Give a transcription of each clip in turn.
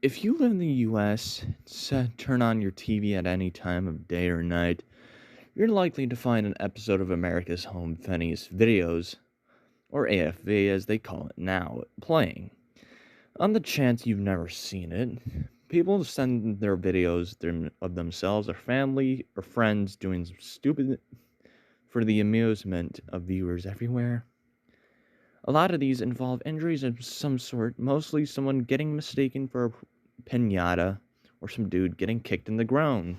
If you live in the US, turn on your TV at any time of day or night, you're likely to find an episode of America's Home Funniest Videos, or AFV as they call it now, playing. On the chance you've never seen it, people send their videos of themselves or family or friends doing some stupid for the amusement of viewers everywhere. A lot of these involve injuries of some sort, mostly someone getting mistaken for a pinata or some dude getting kicked in the groin.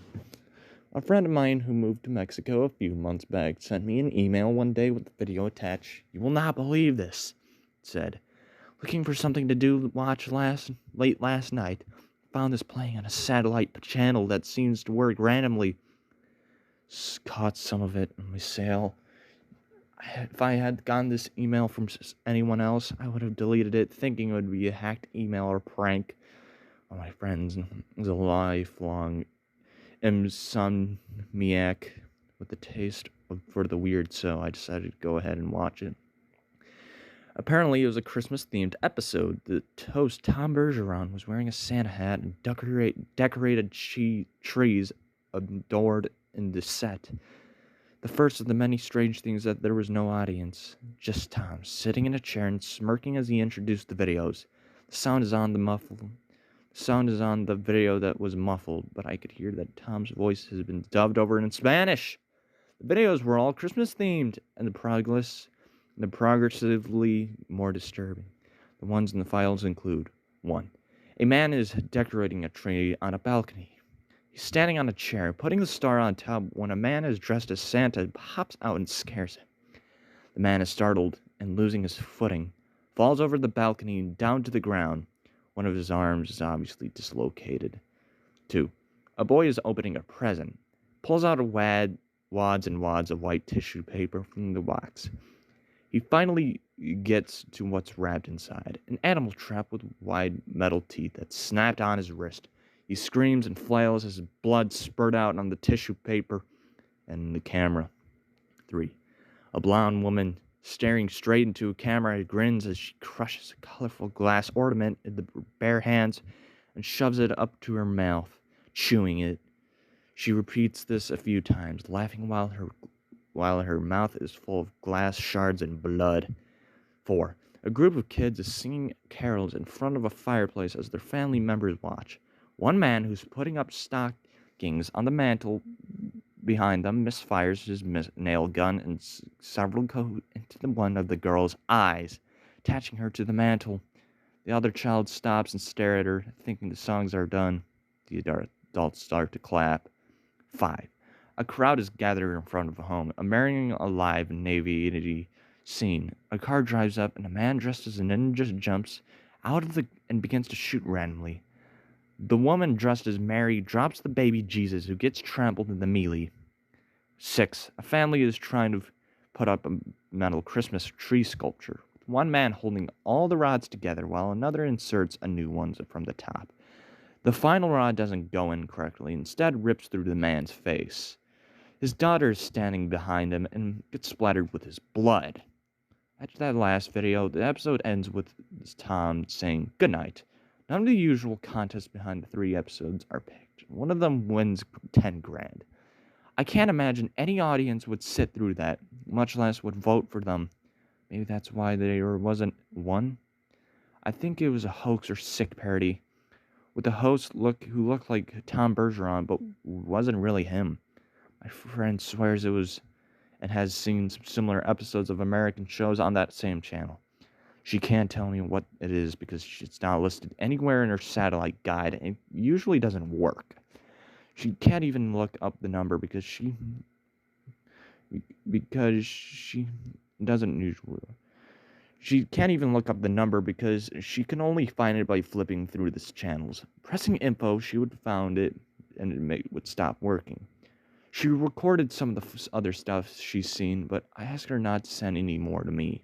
A friend of mine who moved to Mexico a few months back sent me an email one day with the video attached. "You will not believe this," it said. "Looking for something to watch late last night. Found this playing on a satellite channel that seems to work randomly. Caught some of it on my sale. If I had gotten this email from anyone else, I would have deleted it, thinking it would be a hacked email or prank on my friends. As a lifelong insomniac with a taste for the weird, so I decided to go ahead and watch it. Apparently, it was a Christmas-themed episode. The host, Tom Bergeron, was wearing a Santa hat and decorated trees adored in the set. The first of the many strange things that there was no audience, just Tom, sitting in a chair and smirking as he introduced the videos. The sound is on the video that was muffled, but I could hear that Tom's voice has been dubbed over in Spanish. The videos were all Christmas themed, and the progressively more disturbing. The ones in the files include 1. A man is decorating a tree on a balcony. He's standing on a chair, putting the star on top when a man is dressed as Santa pops out and scares him. The man is startled and losing his footing, falls over the balcony and down to the ground. One of his arms is obviously dislocated. 2. A boy is opening a present, pulls out wads and wads of white tissue paper from the box. He finally gets to what's wrapped inside, an animal trap with wide metal teeth that's snapped on his wrist. He screams and flails as blood spurts out on the tissue paper and the camera. 3. A blonde woman staring straight into a camera grins as she crushes a colorful glass ornament in the bare hands and shoves it up to her mouth, chewing it. She repeats this a few times, laughing while her mouth is full of glass shards and blood. 4. A group of kids is singing carols in front of a fireplace as their family members watch. One man who's putting up stockings on the mantle behind them misfires his nail gun and several go into one of the girl's eyes, attaching her to the mantle. The other child stops and stares at her, thinking the songs are done. The adults start to clap. 5. A crowd is gathered in front of a home, a marrying alive nativity scene. A car drives up and a man dressed as a ninja jumps out of and begins to shoot randomly. The woman dressed as Mary drops the baby Jesus, who gets trampled in the melee. 6. A family is trying to put up a metal Christmas tree sculpture, with one man holding all the rods together while another inserts a new one from the top. The final rod doesn't go in correctly, instead rips through the man's face. His daughter is standing behind him and gets splattered with his blood. After that last video, the episode ends with Tom saying goodnight. None of the usual contests behind the 3 episodes are picked. One of them wins 10 grand. I can't imagine any audience would sit through that, much less would vote for them. Maybe that's why there wasn't one. I think it was a hoax or sick parody, with the host who looked like Tom Bergeron, but wasn't really him. My friend swears it was and has seen some similar episodes of American shows on that same channel. She can't tell me what it is because it's not listed anywhere in her satellite guide and it usually doesn't work. She can't even look up the number because she doesn't usually. She can't even look up the number because she can only find it by flipping through the channels. Pressing info, she would found it and it would stop working. She recorded some of the other stuff she's seen, but I asked her not to send any more to me.